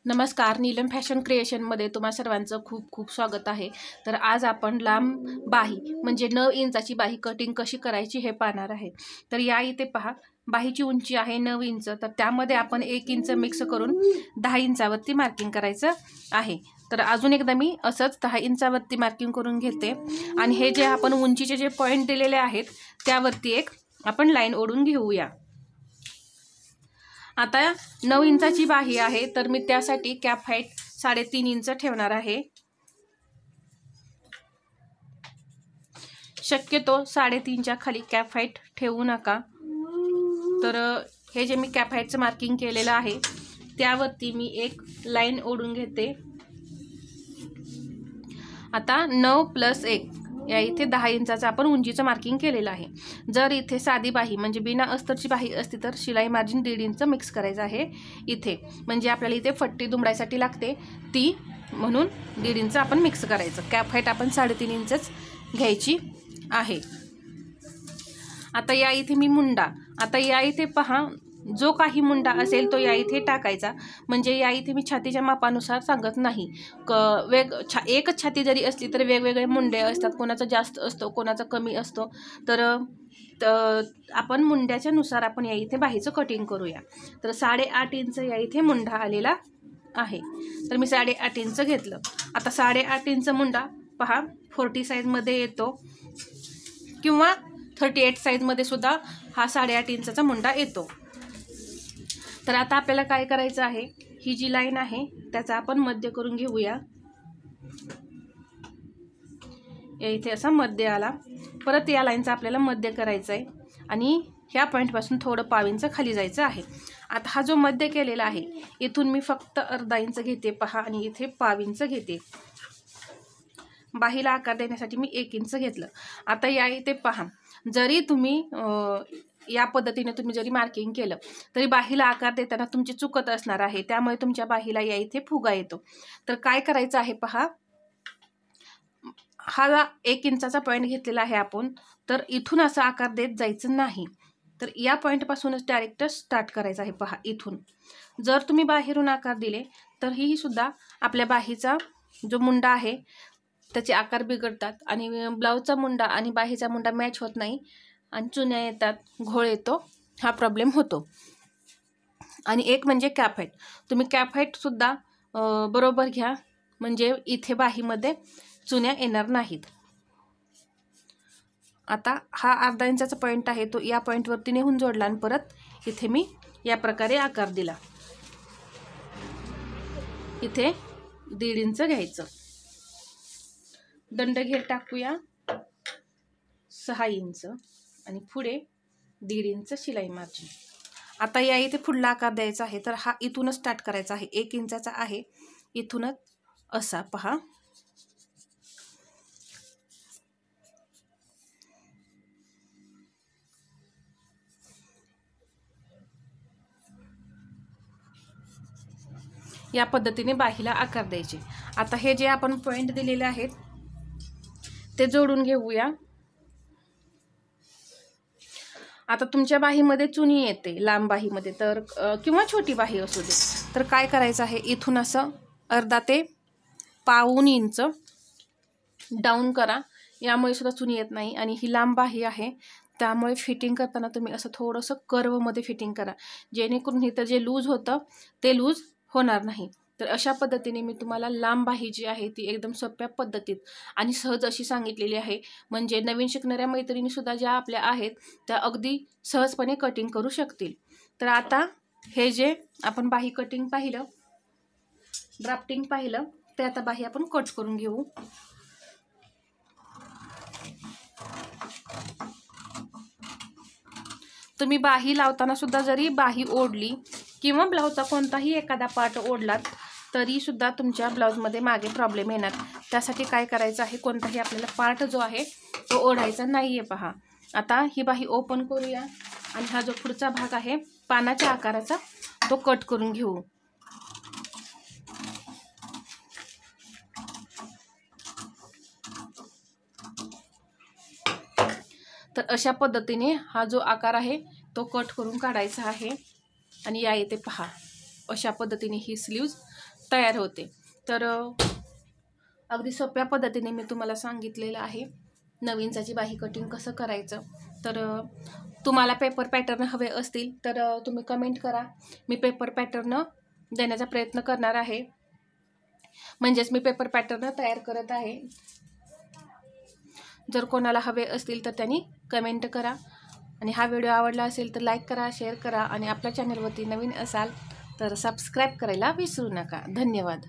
नमस्कार, नीलम फॅशन क्रिएशनमध्ये तुम्हा सर्वांचं खूप खूप स्वागत आहे। तर आज आपण लांब बाही म्हणजे 9 इंचाची बाही कटिंग कशी करायची हे पाहणार आहे। तर या इथे पहा, बाहीची उंची आहे 9 इंच, तर त्यामध्ये आपण 1 इंच मिक्स करून 10 इंचावरती मार्किंग करायचं आहे। तर अजून एकदा मी असंच 10 इंचावरती मार्किंग करून घेते आणि हे जे आपण उंचीचे जे पॉईंट दिलेले आहेत त्यावरती एक आपण लाईन ओढून घेऊया। आता 9 इंचाची बाही आहे, तर मी त्यासाठी कॅप हाईट 3.5 इंच ठेवणार आहे। शक्यतो 3.5च्या खाली कॅप हाईट ठेवू नका। तर हे जे मी कॅप हाईटचं मार्किंग केलेलं आहे त्यावरती मी एक लाईन ओढून घेते। आता 9 + 1 या इथे 10 इंचाचं आपण उंचीचं मार्किंग केलेलं आहे। जर इथे साधी बाही म्हणजे बिना अस्तरची बाही असती तर शिलाई मार्जिन 1.5 इंच मिक्स करायचं आहे इथे, म्हणजे आपल्याला इथे फट्टी दुमडायसाठी लागते ती, म्हणून 1.5 इंच आपण मिक्स करायचं। कॅप हाईट आपण 3.5 इंचच घ्यायची आहे। आता या इथे मी मुंडा, आता या इथे पहा, जो काही मुंडा असेल तो या इथे टाकायचा। म्हणजे या इथे मी छातीच्या मापानुसार सांगत नाही, एकच छाती जरी असली तर वेगवेगळे मुंडे असतात, कोणाचा जास्त असतो कोणाचा कमी असतो। तर आपण मुंड्याच्या नुसार आपण या इथे बाहीचं कटिंग करूया। तर 8.5 इंच या इथे मुंडा आलेला आहे, तर मी 8.5 इंच घेतलं। आता 8.5 इंच मुंडा पहा 40 साईजमध्ये येतो किंवा 38 साईजमध्ये सुद्धा हा 8.5 इंचाचा मुंडा येतो। तर आता आपल्याला काय करायचं आहे, ही जी लाईन आहे त्याचा आपण मध्य करून घेऊया। या इथे असा मध्य आला, परत या लाईनचा आपल्याला मध्य करायचं आहे आणि ह्या पॉईंटपासून थोडं 1.5 इंच खाली जायचं आहे। आता हा जो मध्य केलेला आहे इथून मी फक्त अर्धा इंच घेते पहा, आणि इथे 1.5 इंच घेते। बाहीला आकार देण्यासाठी मी 1 इंच घेतलं। आता या इथे पहा, जरी तुम्ही या पद्धतीने तुम्ही जरी मार्किंग केलं तरी बाहीला आकार देताना तुमची चुकत असणार आहे, त्यामुळे तुमच्या बाहीला या इथे फुगा येतो। तर काय करायचं आहे पहा, हा 1 इंचाचा पॉईंट घेतलेला आहे आपण, तर इथून असा आकार देत जायचं नाही, तर या पॉईंटपासूनच डायरेक्ट स्टार्ट करायचं आहे पहा इथून। जर तुम्ही बाहेरून आकार दिले तर ही सुद्धा आपल्या बाहीचा जो मुंडा आहे त्याचे आकार बिघडतात आणि ब्लाऊजचा मुंडा आणि बाहीचा मुंडा मॅच होत नाही आणि चुन्या येतात, घोळ येतो, हा प्रॉब्लेम होतो। आणि एक म्हणजे कॅप हाईट, तुम्ही कॅप हाईट सुद्धा बरोबर घ्या, म्हणजे इथे बाहीमध्ये चुन्या येणार नाहीत। आता हा अर्धा इंचाचा पॉईंट आहे तो या पॉईंटवरती नेऊन जोडला आणि परत इथे मी या प्रकारे आकार दिला। इथे 1.5 इंच घ्यायचं, दंडघेर टाकूया 6 इंच आणि पुढे 1.5 इंच शिलाई मार्जिन। आता या इथे पुढला आकार द्यायचा आहे, तर हा इथूनच स्टार्ट करायचा आहे, 1 इंचाचा आहे, इथूनच असा पहा। या पद्धतीने बाहीला आकार द्यायचे। आता हे जे आपण पॉईंट दिलेले आहेत ते जोडून घेऊया। आता तुमच्या बाहीमध्ये चुनी येते लांब बाहीमध्ये, तर किंवा छोटी बाही असू दे, तर काय करायचं आहे, इथून असं अर्धा ते 1.25 इंच डाऊन करा, यामुळे सुद्धा चुनी येत नाही। आणि ही लांब बाही आहे त्यामुळे फिटिंग करताना तुम्ही असं थोडंसं कर्वमध्ये फिटिंग करा, जेणेकरून इथं जे लूज होतं ते लूज होणार नाही। तर अशा पद्धतीने मी तुम्हाला लांब बाही जी आहे ती एकदम सोप्या पद्धतीत आणि सहज अशी सांगितलेली आहे, म्हणजे नवीन शिकणाऱ्या मैत्रिणी सुद्धा ज्या आपल्या आहेत त्या अगदी सहजपणे कटिंग करू शकतील। तर आता हे जे आपण बाही कटिंग पाहिलं, ड्राफ्टिंग पाहिलं, ते आता बाही आपण कट करून घेऊ। तुम्ही बाही लावताना सुद्धा जरी बाही ओढली किंवा ब्लाऊजचा कोणताही एखादा पार्ट ओढलात तरी सुद्धा तुमच्या ब्लाऊजमध्ये मागे प्रॉब्लेम येणार। त्यासाठी काय करायचं आहे, कोणताही आपल्याला पार्ट जो आहे तो ओढायचा नाही आहे पहा। आता ही बाही ओपन करूया आणि हा जो पुढचा भाग आहे पानाच्या आकाराचा तो कट करून घेऊ। तर अशा पद्धतीने हा जो आकार आहे तो कट करून काढायचा आहे। आणि या इथे पहा, अशा पद्धतीने ही स्लीव्ज तयार होते. तर अगदी सोप्या पद्धतीने मी तुम्हाला सांगितलेलं आहे नवीन इंचाची बाही कटिंग कसं करायचं. तर तुम्हाला पेपर पॅटर्न हवे असतील तर तुम्ही कमेंट करा, मी पेपर पॅटर्न देण्याचा प्रयत्न करणार आहे. म्हणजेच मी पेपर पॅटर्न तयार करत आहे. जर कोणाला हवे असतील तर त्यांनी कमेंट करा. आणि हा व्हिडिओ आवडला असेल तर लाईक करा, शेअर करा आणि आपल्या चॅनलवरती नवीन असाल तर सबस्क्राईब करायला विसरू नका. धन्यवाद.